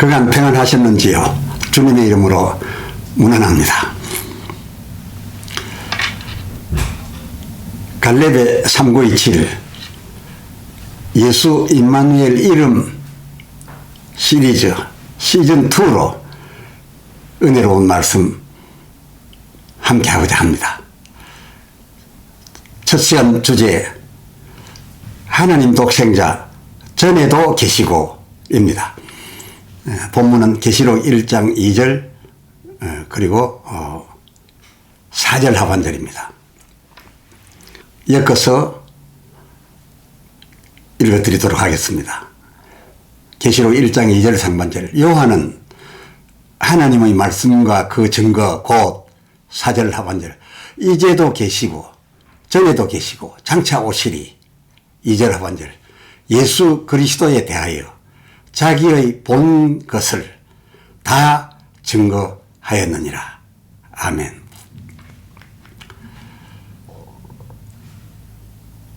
그간 평안하셨는지요? 주님의 이름으로 문안합니다. 갈렙의 3927 예수 임마누엘 이름 시리즈 시즌2로 은혜로운 말씀 함께 하고자 합니다. 첫 시간 주제 하나님 독생자 전에도 계시고 입니다. 본문은 계시록 1장 2절 그리고 4절 하반절입니다. 엮어서 읽어드리도록 하겠습니다. 계시록 1장 2절 상반절 요한은 하나님의 말씀과 그 증거 곧 4절 하반절 이제도 계시고 전에도 계시고 장차 오시리 2절 하반절 예수 그리스도에 대하여 자기의 본 것을 다 증거하였느니라. 아멘.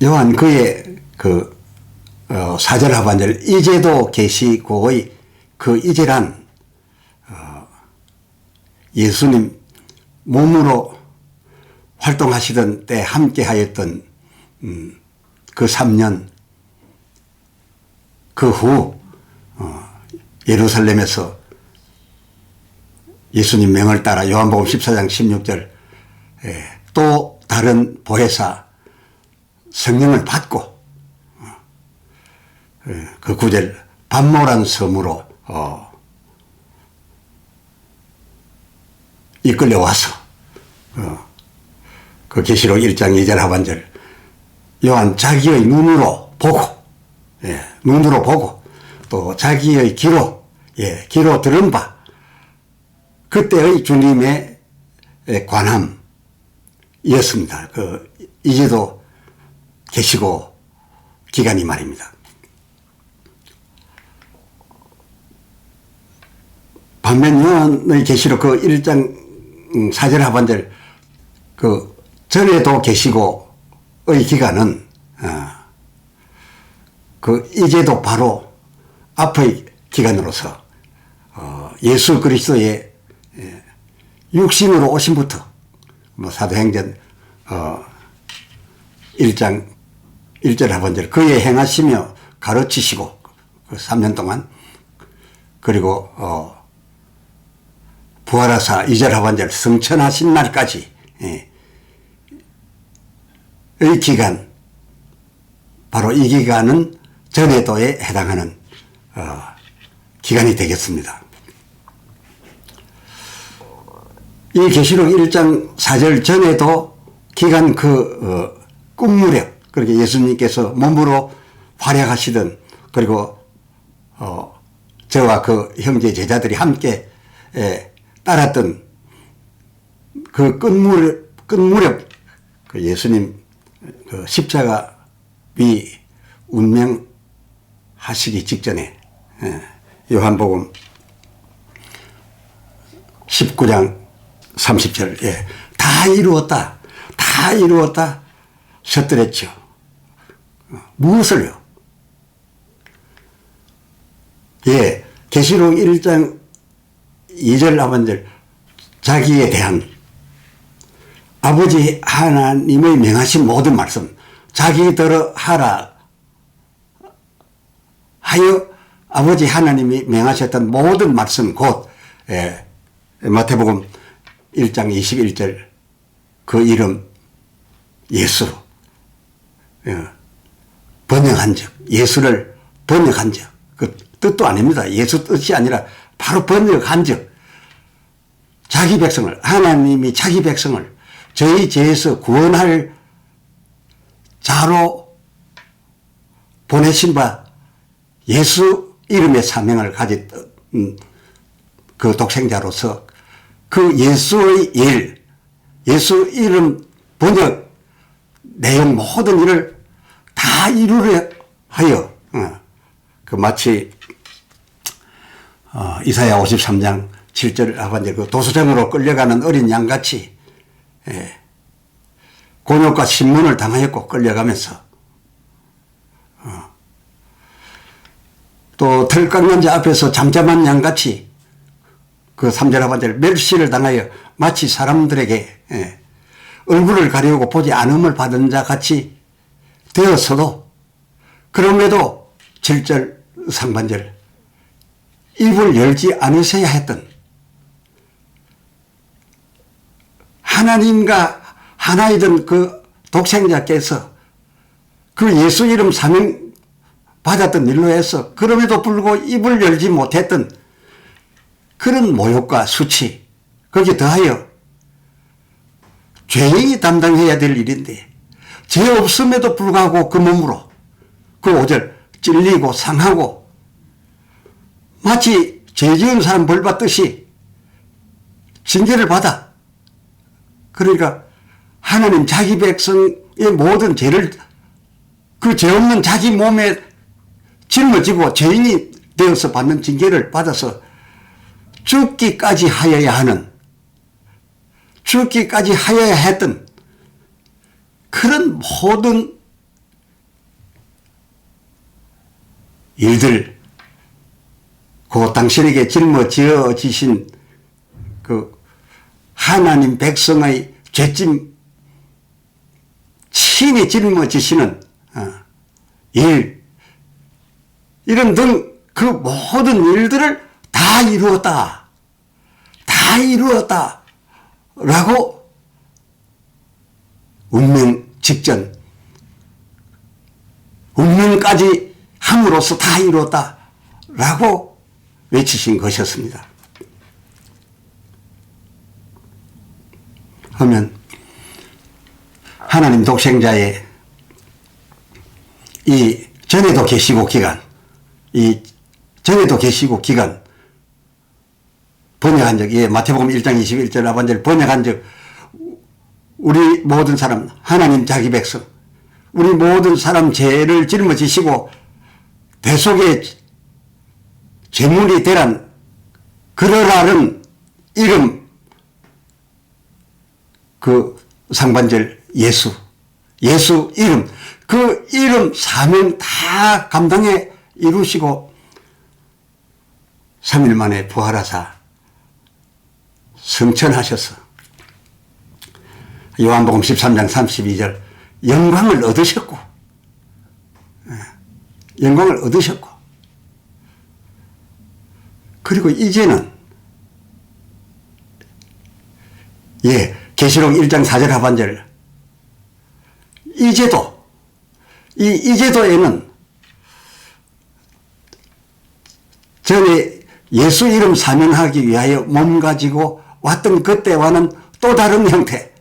요한 그의 4절 하반절 이제도 계시고의 그 이제란 예수님 몸으로 활동하시던 때 함께 하였던 그 3년 그 후 예루살렘에서 예수님 명을 따라 요한복음 14장 16절 또 다른 보혜사 성령을 받고 그 9절 반모란 섬으로 이끌려와서 그 계시록 1장 2절 하반절 요한 자기의 눈으로 보고 눈으로 보고 또 자기의 귀로 들은 바 그때의 주님의 관함이었습니다. 이제도 계시고 기간이 말입니다. 반면 요한의 계시록 그 1장 4절 하반절 전에도 계시고의 기간은 이제도 바로 앞의 기간으로서 예수 그리스도의 육신으로 오심부터 사도행전 1장 1절 하반절 그의 행하시며 가르치시고 그 3년 동안 그리고 부활하사 2절 하반절 승천하신 날까지 의 기간 바로 이 기간은 전에도에 해당하는 기간이 되겠습니다. 이 계시록 1장 4절 전에도 기간 꿈무렵 그렇게 예수님께서 몸으로 활약하시던 그리고 저와 그 형제 제자들이 함께 따랐던 그 끝무렵 그 예수님 십자가 위 운명하시기 직전에 요한복음 19장 30절 다 이루었다 다 이루었다 셨더랬죠. 무엇을요? 계시록 1장 2절 하반절 자기에 대한 아버지 하나님의 명하신 모든 말씀 자기더러 하라 하여 아버지 하나님이 명하셨던 모든 말씀 곧 마태복음 1장 21절 그 이름 예수 번역한 적 예수를 번역한 적 그 뜻도 아닙니다. 예수 뜻이 아니라 바로 번역한 적 자기 백성을 하나님이 자기 백성을 저희 죄에서 구원할 자로 보내신 바 예수 이름의 사명을 가졌던 그 독생자로서 그 예수의 일 예수 이름 번역 내용 모든 일을 다 이루려 하여 마치 이사야 53장 7절 하반절 그 도수장으로 끌려가는 어린 양같이 곤욕과 신문을 당하였고 끌려가면서 또 털 깎는 자 앞에서 잠잠한 양같이 그 3절 하반절 멸시를 당하여 마치 사람들에게 얼굴을 가리우고 보지 않음을 받은 자 같이 되었어도 그럼에도 7절 상반절 입을 열지 않으셔야 했던 하나님과 하나이던 그 독생자께서 그 예수 이름 사명 받았던 일로 해서 그럼에도 불구하고 입을 열지 못했던 그런 모욕과 수치, 거기에 더하여 죄인이 담당해야 될 일인데 죄 없음에도 불구하고 그 몸으로 그 5절 찔리고 상하고 마치 죄 지은 사람 벌 받듯이 징계를 받아. 그러니까 하나님 자기 백성의 모든 죄를 그 죄 없는 자기 몸에 짊어지고 죄인이 되어서 받는 징계를 받아서 죽기까지 하여야 하는, 죽기까지 하여야 했던 그런 모든 일들, 그 당신에게 짊어지어지신 그 하나님 백성의 죄짐 친히 짊어지시는 일, 이런 등 그 모든 일들을 다 이루었다. 다 이루었다. 라고 운명 직전, 운명까지 함으로써 다 이루었다. 라고 외치신 것이었습니다. 하면 하나님 독생자의 이 전에도 계시고 기간, 이 전에도 계시고 기간 번역한 적, 예, 마태복음 1장 21절 하반절 번역한 적, 우리 모든 사람, 하나님 자기 백성, 우리 모든 사람 죄를 짊어지시고 대속의 제물이 되란 그러라는 이름, 그 상반절 예수 이름, 그 이름 사명 다 감당해 이루시고 3일 만에 부활하사 승천하셔서 요한복음 13장 32절 영광을 얻으셨고, 영광을 얻으셨고, 그리고 이제는 예, 계시록 1장 4절 하반절 이제도, 이 이제도에는 전에 예수 이름 사명하기 위하여 몸 가지고 왔던 그때와는 또 다른 형태,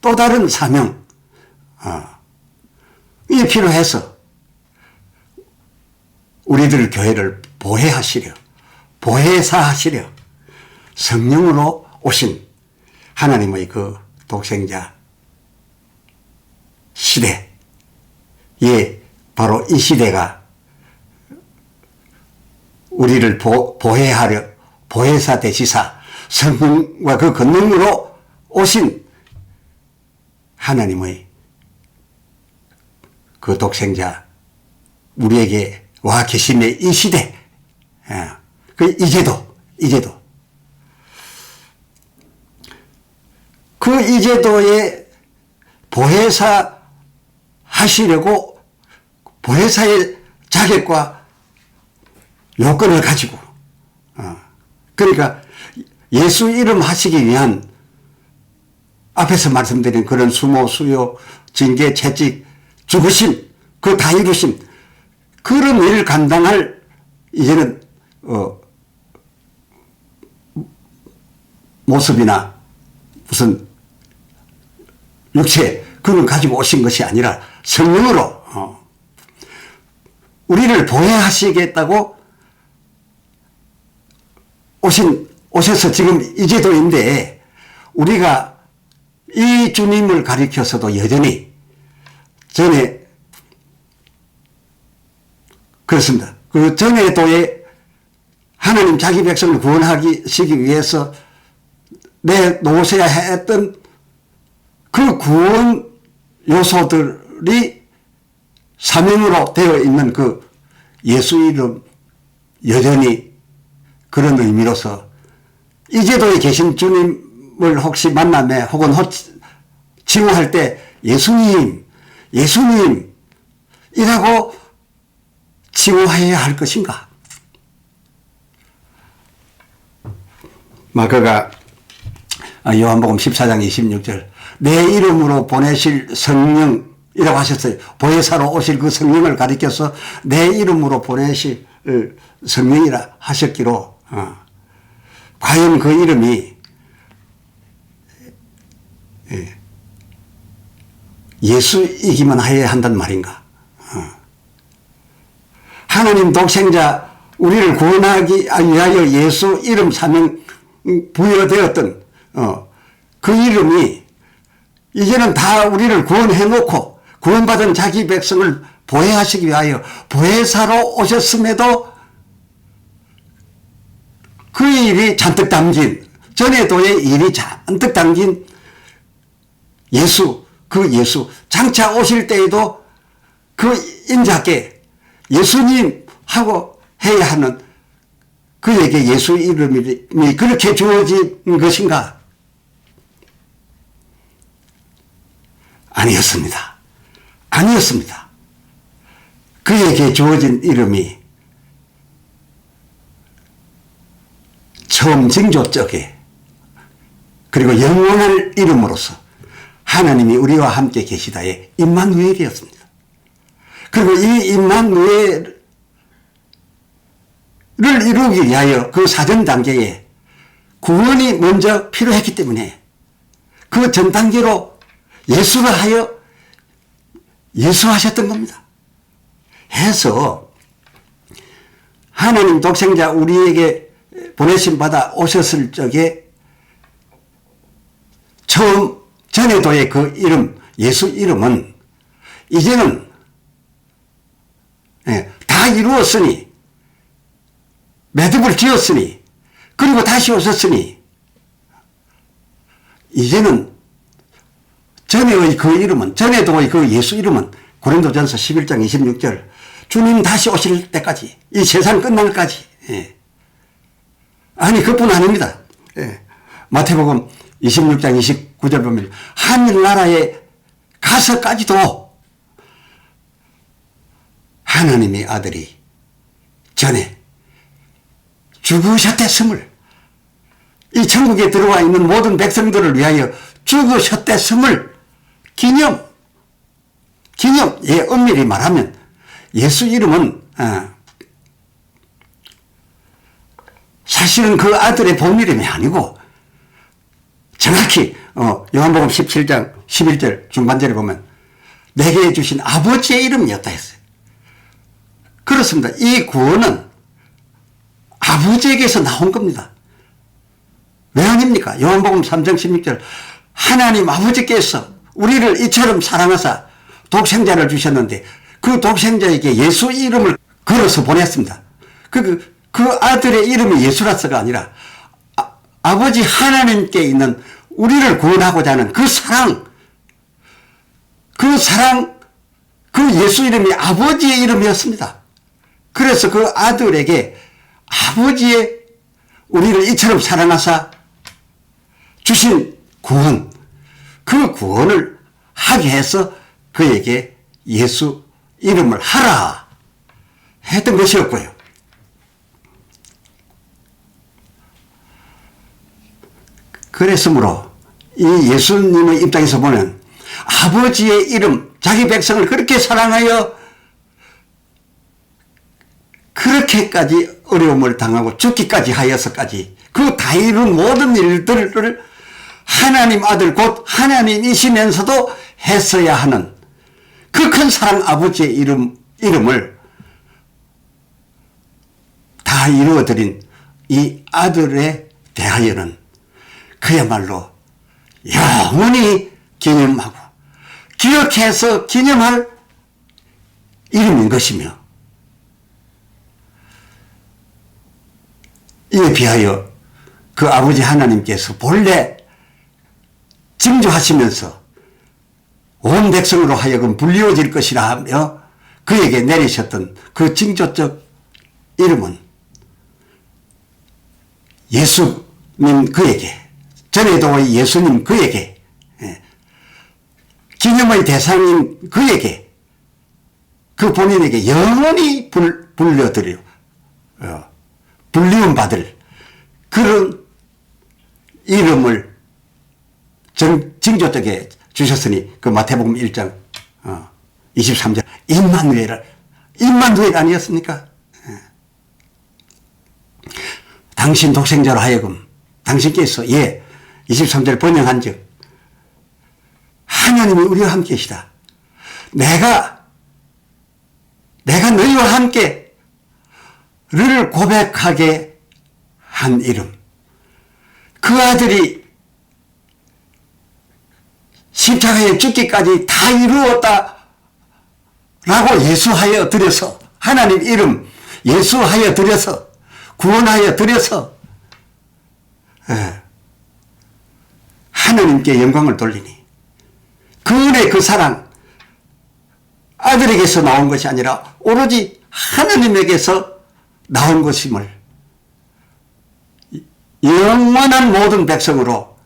또 다른 사명, 이 필요해서 우리들 교회를 보혜하시려, 보혜사하시려 성령으로 오신 하나님의 그 독생자 시대, 예, 바로 이 시대가 우리를 보혜하려, 보혜사 대시사 성령과 그 권능으로 오신 하나님의 그 독생자 우리에게 와 계심의 이 시대, 그 이제도 그 이제도의 보혜사 하시려고 보혜사의 자격과 요건을 가지고, 그러니까 예수 이름 하시기 위한 앞에서 말씀드린 그런 수모, 수요, 징계, 채찍, 죽으심, 그 다 이루심, 그런 일을 감당할 이제는 모습이나 무슨 육체 그걸 가지고 오신 것이 아니라 성령으로 우리를 보혜하시겠다고 오셔서 지금 이제도인데, 우리가 이 주님을 가리켜서도 여전히 전에 그렇습니다. 그 전에도에 하나님 자기 백성을 구원하시기 위해서 내놓으셔야 했던 그 구원 요소들이 사명으로 되어 있는 그 예수 이름 여전히 그런 의미로서 이 제도에 계신 주님을 혹시 만남에 혹은 칭호할 때 예수님, 예수님 이라고 칭호해야 할 것인가? 마가가 요한복음 14장 26절 내 이름으로 보내실 성령이라고 하셨어요. 보혜사로 오실 그 성령을 가리켜서 내 이름으로 보내실 성령이라 하셨기로 과연 그 이름이 예수이기만 해야 한단 말인가? 하나님 독생자 우리를 구원하기 위하여 예수 이름 사명 부여되었던 그 이름이 이제는 다 우리를 구원해 놓고 구원받은 자기 백성을 보혜하시기 위하여 보혜사로 오셨음에도 그 일이 잔뜩 담긴 전에도의 일이 잔뜩 담긴 예수 그 예수 장차 오실 때에도 그 인자께 예수님 하고 해야 하는 그에게 예수 이름이 그렇게 주어진 것인가? 아니었습니다. 아니었습니다. 그에게 주어진 이름이 처음 징조 쪽에 그리고 영원할 이름으로서 하나님이 우리와 함께 계시다의 임마누엘이었습니다. 그리고 이 임마누엘을 이루기 위하여 그 사전 단계에 구원이 먼저 필요했기 때문에 그 전 단계로 예수를 하여 예수하셨던 겁니다. 해서 하나님 독생자 우리에게 보내심 받아 오셨을 적에 처음 전에도의 그 이름 예수 이름은 이제는 다 이루었으니 매듭을 지었으니 그리고 다시 오셨으니 이제는 전에의 그 이름은 전에도의 그 예수 이름은 고린도전서 11장 26절 주님 다시 오실 때까지 이 세상 끝날 때까지 아니 그뿐 아닙니다. 마태복음 26장 29절 보면 하늘나라에 가서까지도 하나님의 아들이 전에 죽으셨댔음을 이 천국에 들어와 있는 모든 백성들을 위하여 죽으셨댔음을 기념, 엄밀히 말하면 예수 이름은 사실은 그 아들의 본 이름이 아니고 정확히 요한복음 17장 11절 중반절에 보면 내게 주신 아버지의 이름이었다 했어요. 그렇습니다. 이 구원은 아버지에게서 나온 겁니다. 왜 아닙니까? 요한복음 3장 16절 하나님 아버지께서 우리를 이처럼 사랑하사 독생자를 주셨는데 그 독생자에게 예수 이름을 걸어서 보냈습니다. 그 아들의 이름이 예수라서가 아니라 아버지 하나님께 있는 우리를 구원하고자 하는 그 사랑, 그 예수 이름이 아버지의 이름이었습니다. 그래서 그 아들에게 아버지의 우리를 이처럼 사랑하사 주신 구원, 그 구원을 하게 해서 그에게 예수 이름을 하라 했던 것이었고요. 그랬으므로 이 예수님의 입장에서 보면 아버지의 이름, 자기 백성을 그렇게 사랑하여 그렇게까지 어려움을 당하고 죽기까지 하여서까지 그 다 이룬 모든 일들을 하나님 아들 곧 하나님이시면서도 했어야 하는 그 큰 사랑 아버지의 이름을 다 이루어드린 이 아들에 대하여는 그야말로 영원히 기념하고 기억해서 기념할 이름인 것이며 이에 비하여 그 아버지 하나님께서 본래 징조하시면서 온 백성으로 하여금 불리워질 것이라 하며 그에게 내리셨던 그 징조적 이름은 예수님 그에게, 전에도의 예수님 그에게, 기념의 대상인 그에게, 그 본인에게 영원히 불려드려 불리움 받을 그런 이름을 징조적에 주셨으니, 그 마태복음 1장 23절 임마누엘 아니었습니까? 당신 독생자로 하여금 당신께서 23절 번역한 즉 하나님이 우리와 함께 계시다. 내가 너희와 함께 를 고백하게 한 이름, 그 아들이 십자가에 죽기까지 다 이루었다 라고 예수하여 드려서, 하나님 이름 예수하여 드려서, 구원하여 드려서 하나님께 영광을 돌리니, 그 은혜, 그 사랑 아들에게서 나온 것이 아니라 오로지 하나님에게서 나온 것임을 영원한 모든 백성으로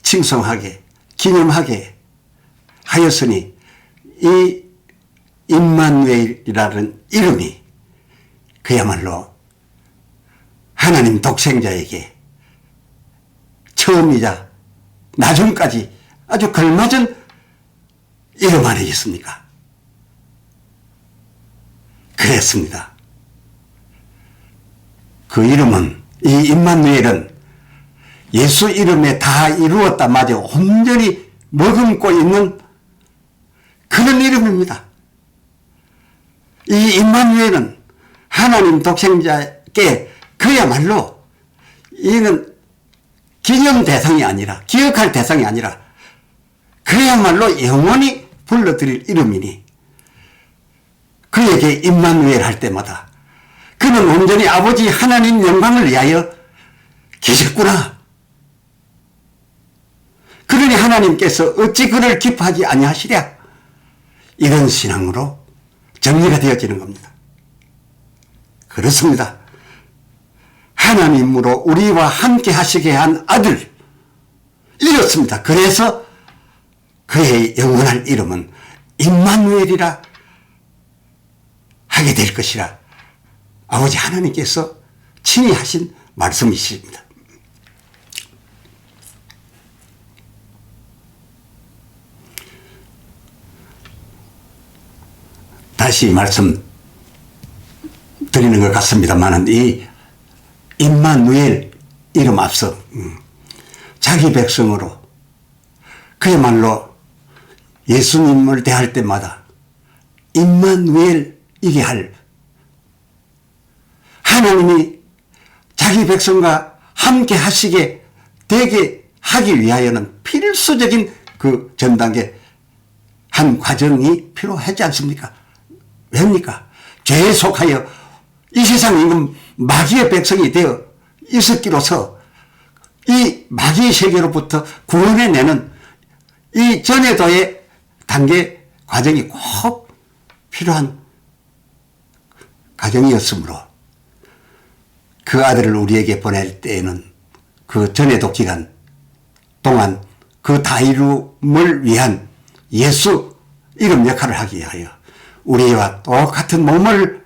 칭송하게, 기념하게 하였으니, 이 임마누엘이라는 이름이 그야말로 하나님 독생자에게 처음이자 나중까지 아주 걸맞은 이름 아니겠습니까? 그랬습니다. 그 이름은, 이 임마누엘은 예수 이름에 다 이루었다 마저 온전히 머금고 있는 그런 이름입니다. 이 임마누엘은 하나님 독생자께 그야말로 이는 기념 대상이 아니라, 기억할 대상이 아니라 그야말로 영원히 불러드릴 이름이니, 그에게 임마누엘 할 때마다 그는 온전히 아버지 하나님 영광을 위하여 계셨구나. 그러니 하나님께서 어찌 그를 기뻐하지 아니하시랴. 이런 신앙으로 정리가 되어지는 겁니다. 그렇습니다. 하나님으로 우리와 함께 하시게 한 아들, 이렇습니다. 그래서 그의 영원할 이름은 임마누엘이라 하게 될 것이라 아버지 하나님께서 친히 하신 말씀이십니다. 다시 말씀 드리는 것 같습니다만, 이 임마누엘 이름 앞서 자기 백성으로 그야말로 예수님을 대할 때마다 임마누엘이게 할, 하나님이 자기 백성과 함께 하시게 되게 하기 위하여는 필수적인 그 전 단계 한 과정이 필요하지 않습니까? 왜입니까? 죄에 속하여 이 세상 임금 마귀의 백성이 되어 있었기로서 이 마귀의 세계로부터 구원해내는 이 전에도의 단계 과정이 꼭 필요한 과정이었으므로, 그 아들을 우리에게 보낼 때에는 그 전에도 기간 동안 그 다이룸을 위한 예수 이름 역할을 하기 위하여 우리와 똑같은 몸을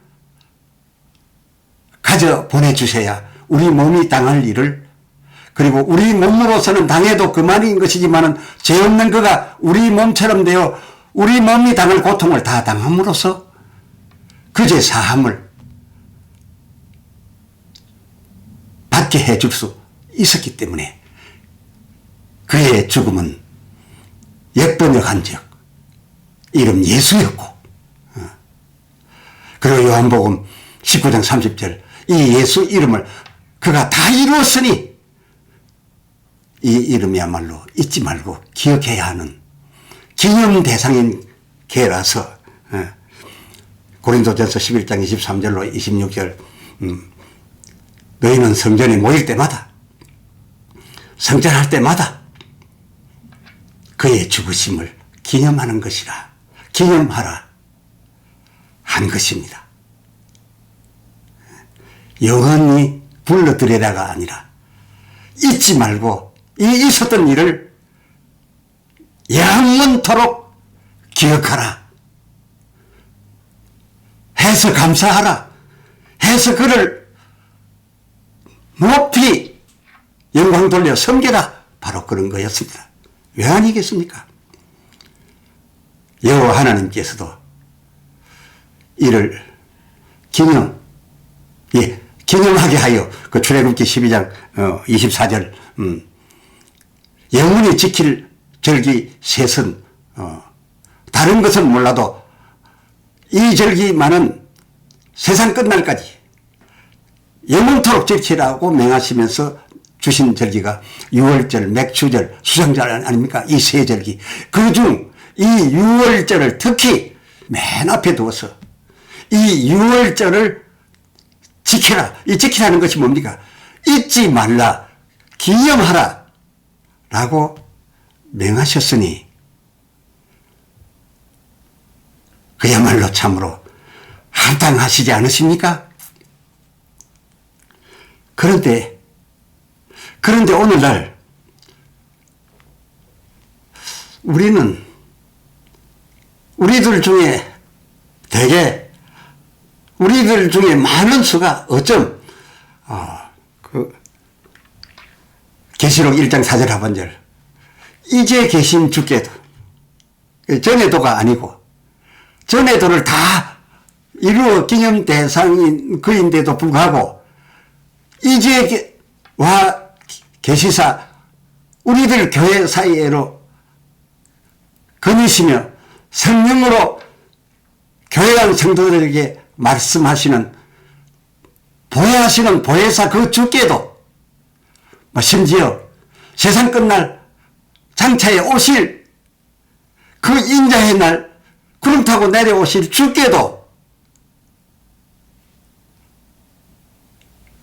가져 보내주셔야 우리 몸이 당할 일을, 그리고 우리 몸으로서는 당해도 그만인 것이지만은 죄 없는 그가 우리 몸처럼 되어 우리 몸이 당할 고통을 다 당함으로써 그 죄 사함을 받게 해줄 수 있었기 때문에 그의 죽음은 역번역한 즉 이름 예수였고, 그리고 요한복음 19장 30절 이 예수 이름을 그가 다 이루었으니 이 이름이야말로 잊지 말고 기억해야 하는 기념 대상인 개라서, 고린도전서 11장 23절로 26절 너희는 성전에 모일 때마다, 성전할 때마다 그의 죽으심을 기념하는 것이라, 기념하라 한 것입니다. 영원히 불러들여라가 아니라 잊지 말고 이 있었던 일을 영원토록 기억하라. 해서 감사하라. 해서 그를 높이 영광 돌려 섬겨라. 바로 그런 거였습니다. 왜 아니겠습니까? 여호와 하나님께서도 이를 기념하게 하여 그 출애굽기 12장 24절 영원히 지킬 절기 셋은 다른 것은 몰라도 이 절기만은 세상 끝날까지 영원토록 지키라고 명하시면서 주신 절기가 유월절, 맥추절, 수상절 아닙니까? 이 세 절기. 그중 이 유월절을 특히 맨 앞에 두어서 이 유월절을 지켜라. 이 지키라는 것이 뭡니까? 잊지 말라. 기념하라. 라고 명하셨으니 그야말로 참으로 합당하시지 않으십니까? 그런데 오늘날 우리들 중에 대개 우리들 중에 많은 수가 어쩜 계시록 1장 4절 하반절 이제 계신 주께도 전에도가 아니고 전에도를 다 이루어 기념 대상인 그인데도 불구하고 이제 와 계시사 우리들 교회 사이에로 거니시며 성령으로 교회당 성도들에게 말씀하시는 보혜하시는 보혜사 그 주께도 심지어 세상 끝날 장차에 오실 그 인자의 날 구름 타고 내려오실 주께도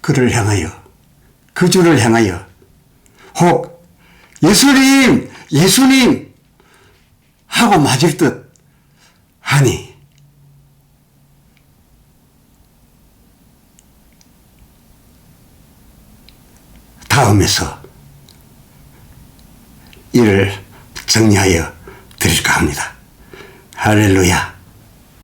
그를 향하여 그 주를 향하여 혹 예수님 하고 맞을 듯 하니 다음에서 이를 정리하여 드릴까 합니다. 할렐루야.